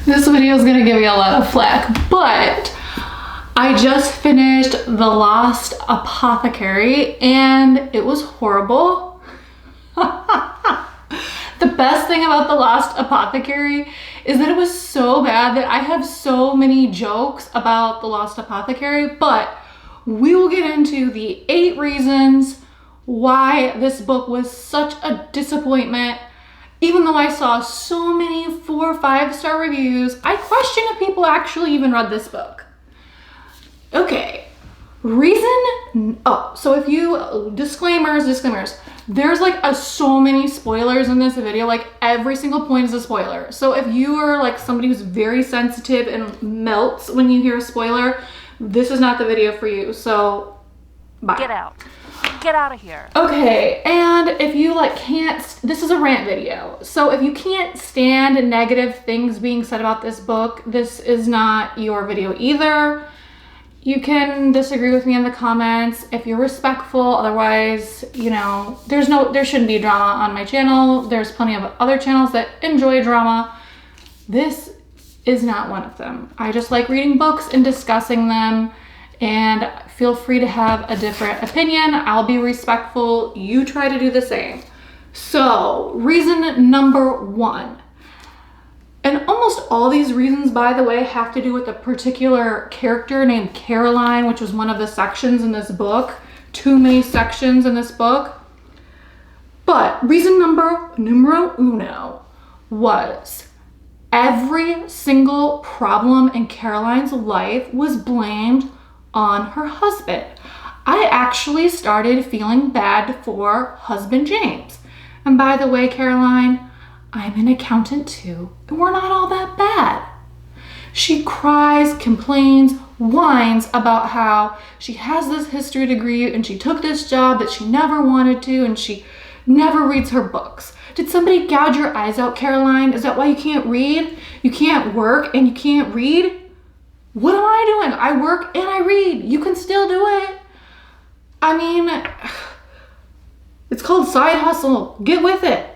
This video is gonna give me a lot of flack, but I just finished The Lost Apothecary and it was horrible. The best thing about The Lost Apothecary is that it was so bad that I have so many jokes about The Lost Apothecary, but we will get into the 8 reasons why this book was such a disappointment. Even though I saw so many 4 or 5-star reviews, I question if people actually even read this book. Okay, so if you, disclaimers, there's like so many spoilers in this video, like every single point is a spoiler. So if you are like somebody who's very sensitive and melts when you hear a spoiler, this is not the video for you, so bye. Get out of here. Okay, and if you this is a rant video. So if you can't stand negative things being said about this book, this is not your video either. You can disagree with me in the comments if you're respectful. Otherwise, you know, there shouldn't be drama on my channel. There's plenty of other channels that enjoy drama. This is not one of them. I just like reading books and discussing them, and feel free to have a different opinion. I'll be respectful. You try to do the same. So, reason number 1. And almost all these reasons, by the way, have to do with a particular character named Caroline, which was one of the sections in this book. Too many sections in this book. But reason numero 1 was every single problem in Caroline's life was blamed on her husband. I actually started feeling bad for husband James. And by the way, Caroline, I'm an accountant too, and we're not all that bad. She cries, complains, whines about how she has this history degree and she took this job that she never wanted to, and she never reads her books. Did somebody gouge your eyes out, Caroline? Is that why you can't read? You can't work and you can't read? What am I doing? I work and I read. You can still do it. I mean, it's called side hustle. Get with it.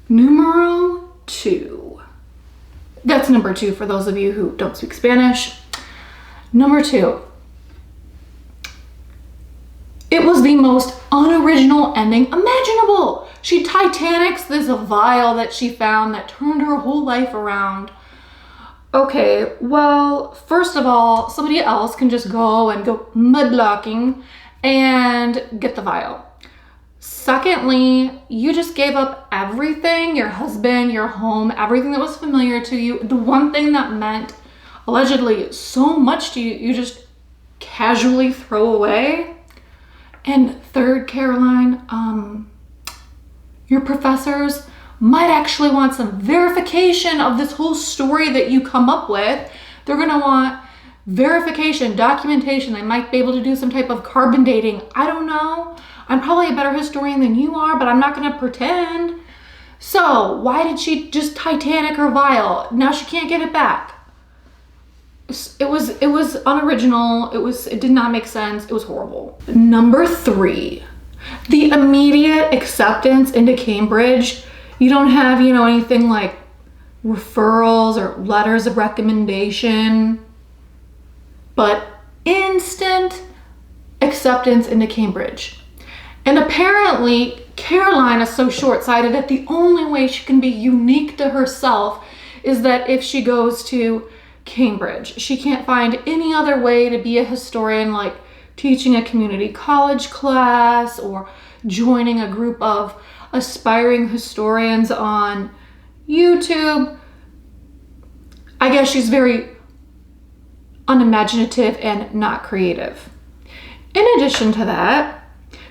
Numero 2. That's number 2 for those of you who don't speak Spanish. Number 2. It was the most unoriginal ending imaginable. She Titanics this vial that she found that turned her whole life around. Okay, well, first of all, somebody else can just go mudblocking and get the vial. Secondly, you just gave up everything, your husband, your home, everything that was familiar to you. The one thing that meant allegedly so much to you, you just casually throw away. And third, Caroline, your professors might actually want some verification of this whole story that you come up with. They're gonna want verification, documentation. They might be able to do some type of carbon dating. I don't know. I'm probably a better historian than you are, but I'm not gonna pretend. So why did she just Titanic her vial? Now she can't get it back. It was unoriginal. It did not make sense. It was horrible. Number 3, the immediate acceptance into Cambridge. You don't have, anything like referrals or letters of recommendation, but instant acceptance into Cambridge. And apparently Caroline is so short-sighted that the only way she can be unique to herself is that if she goes to Cambridge. She can't find any other way to be a historian, like teaching a community college class or joining a group of aspiring historians on YouTube. I guess she's very unimaginative and not creative. In addition to that,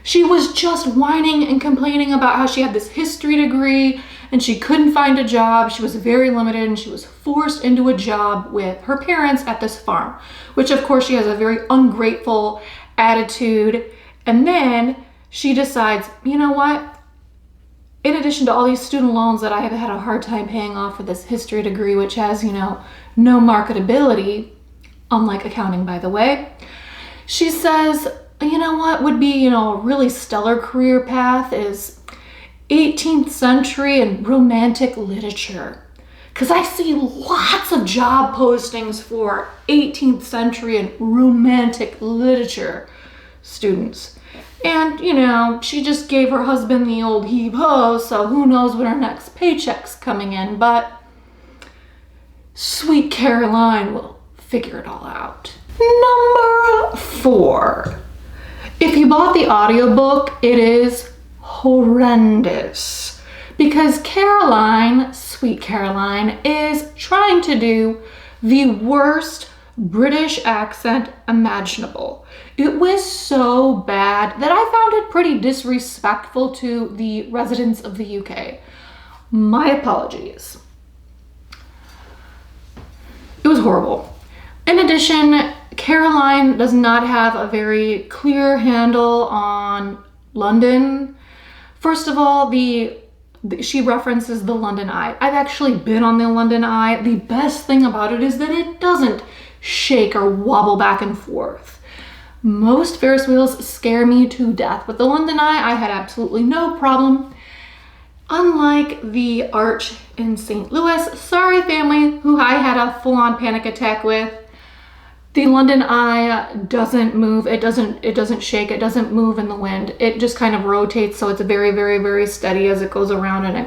she was just whining and complaining about how she had this history degree and she couldn't find a job. She was very limited and she was forced into a job with her parents at this farm, which of course she has a very ungrateful attitude. And then she decides, you know what? In addition to all these student loans that I have had a hard time paying off for this history degree, which has, no marketability, unlike accounting, by the way, she says, you know what would be, a really stellar career path is 18th century and romantic literature. because I see lots of job postings for 18th century and romantic literature students. And, you know, she just gave her husband the old heave-ho, so who knows when her next paycheck's coming in, but sweet Caroline will figure it all out. Number 4. If you bought the audiobook, it is horrendous because Caroline, sweet Caroline, is trying to do the worst British accent imaginable. It was so bad that I found it pretty disrespectful to the residents of the UK. My apologies. It was horrible. In addition, Caroline does not have a very clear handle on London. First of all, she references the London Eye. I've actually been on the London Eye. The best thing about it is that it doesn't shake or wobble back and forth. Most Ferris wheels scare me to death, but the London Eye, I had absolutely no problem. Unlike the Arch in St. Louis, sorry family, who I had a full-on panic attack with, the London Eye doesn't move, it doesn't shake, it doesn't move in the wind. It just kind of rotates, so it's very, very, very steady as it goes around and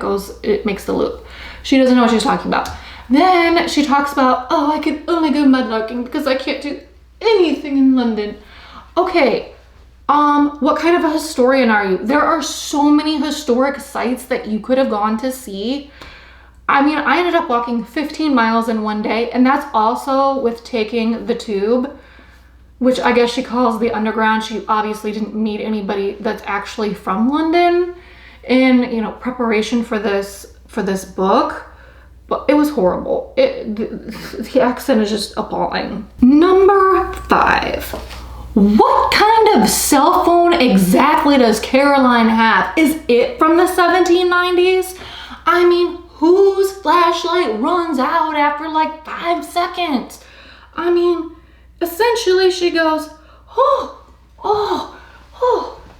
it makes the loop. She doesn't know what she's talking about. Then she talks about, oh, I can only go mudlarking because I can't do anything in London. Okay, what kind of a historian are you? There are so many historic sites that you could have gone to see. I mean, I ended up walking 15 miles in one day, and that's also with taking the tube, which I guess she calls the underground. She obviously didn't meet anybody that's actually from London in, you know, preparation for this book. But it was horrible. The accent is just appalling. Number 5. What kind of cell phone exactly does Caroline have? Is it from the 1790s? I mean, whose flashlight runs out after like 5 seconds? I mean, essentially she goes, oh,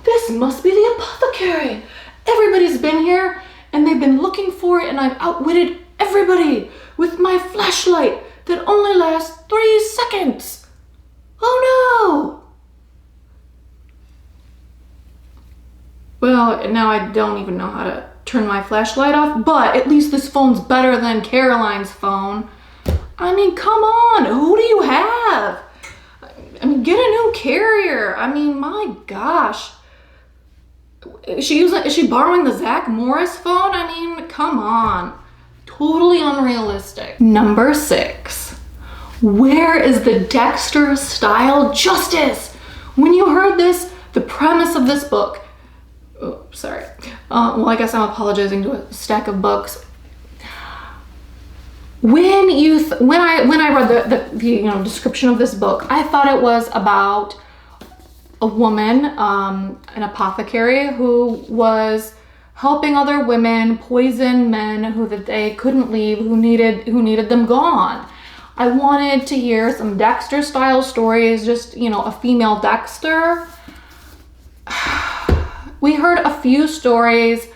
this must be the apothecary. Everybody's been here and they've been looking for it and I've outwitted everybody with my flashlight that only lasts 3 seconds. Oh no! Well, now I don't even know how to turn my flashlight off, but at least this phone's better than Caroline's phone. I mean, come on, who do you have? I mean, get a new carrier. I mean, my gosh. Is she borrowing the Zach Morris phone? I mean, come on. Totally unrealistic. Number 6. Where is the Dexter-style justice? When you heard this, the premise of this book, oh, sorry. Well, I guess I'm apologizing to a stack of books. When I read the description of this book, I thought it was about a woman, an apothecary who was helping other women poison men who that they couldn't leave, who needed them gone. I wanted to hear some Dexter style stories, just, you know, a female Dexter. We heard a few stories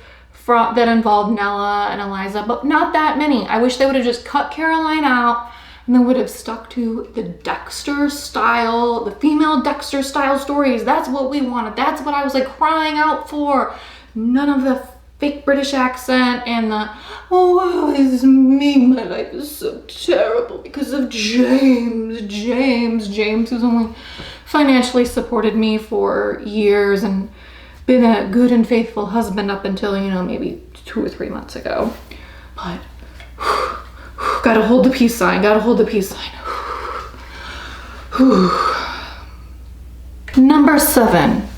that involved Nella and Eliza, but not that many. I wish they would have just cut Caroline out and then would have stuck to the Dexter style, the female Dexter style stories. That's what we wanted. That's what I was like crying out for. None of the fake British accent and the, oh, it's me, my life is so terrible because of James who's only financially supported me for years and been a good and faithful husband up until, you know, maybe 2 or 3 months ago. But gotta hold the peace sign, Number 7.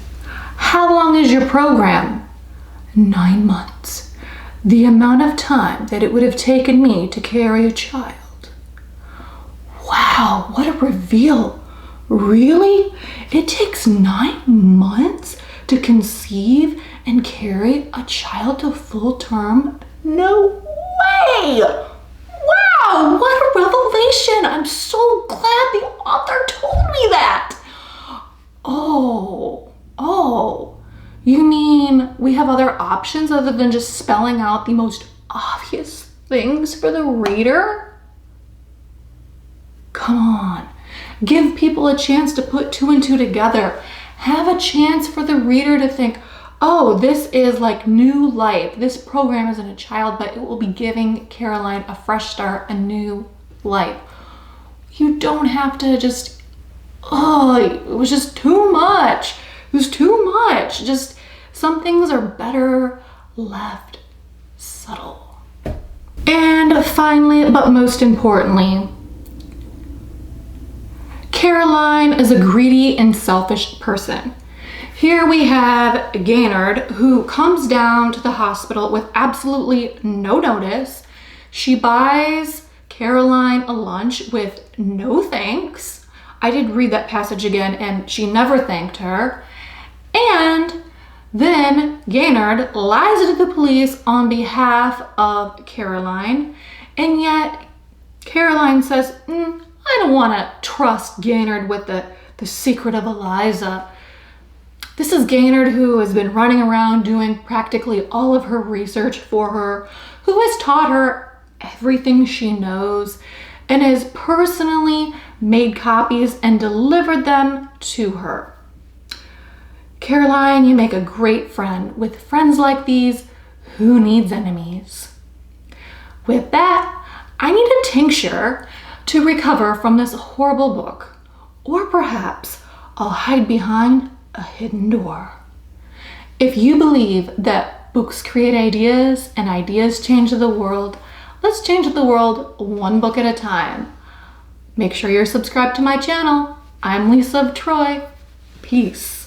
How long is your program? 9 months. The amount of time that it would have taken me to carry a child. Wow, what a reveal. Really? It takes 9 months to conceive and carry a child to full term? No way! Wow, what a revelation! I'm so glad the author told me that. Oh, you mean we have other options other than just spelling out the most obvious things for the reader? Come on. Give people a chance to put two and two together. Have a chance for the reader to think, oh, this is like new life. This program isn't a child, but it will be giving Caroline a fresh start, a new life. You don't have to just, oh, it was just too much. It was too much. Just some things are better left subtle. And finally, but most importantly, Caroline is a greedy and selfish person. Here we have Gaynard, who comes down to the hospital with absolutely no notice. She buys Caroline a lunch with no thanks. I did read that passage again, and she never thanked her. And then Gaynard lies to the police on behalf of Caroline, and yet Caroline says, I don't want to trust Gaynard with the secret of Eliza. This is Gaynard, who has been running around doing practically all of her research for her, who has taught her everything she knows, and has personally made copies and delivered them to her. Caroline, you make a great friend. With friends like these, who needs enemies? With that, I need a tincture to recover from this horrible book. Or perhaps I'll hide behind a hidden door. If you believe that books create ideas and ideas change the world, let's change the world one book at a time. Make sure you're subscribed to my channel. I'm Lisa of Troy. Peace.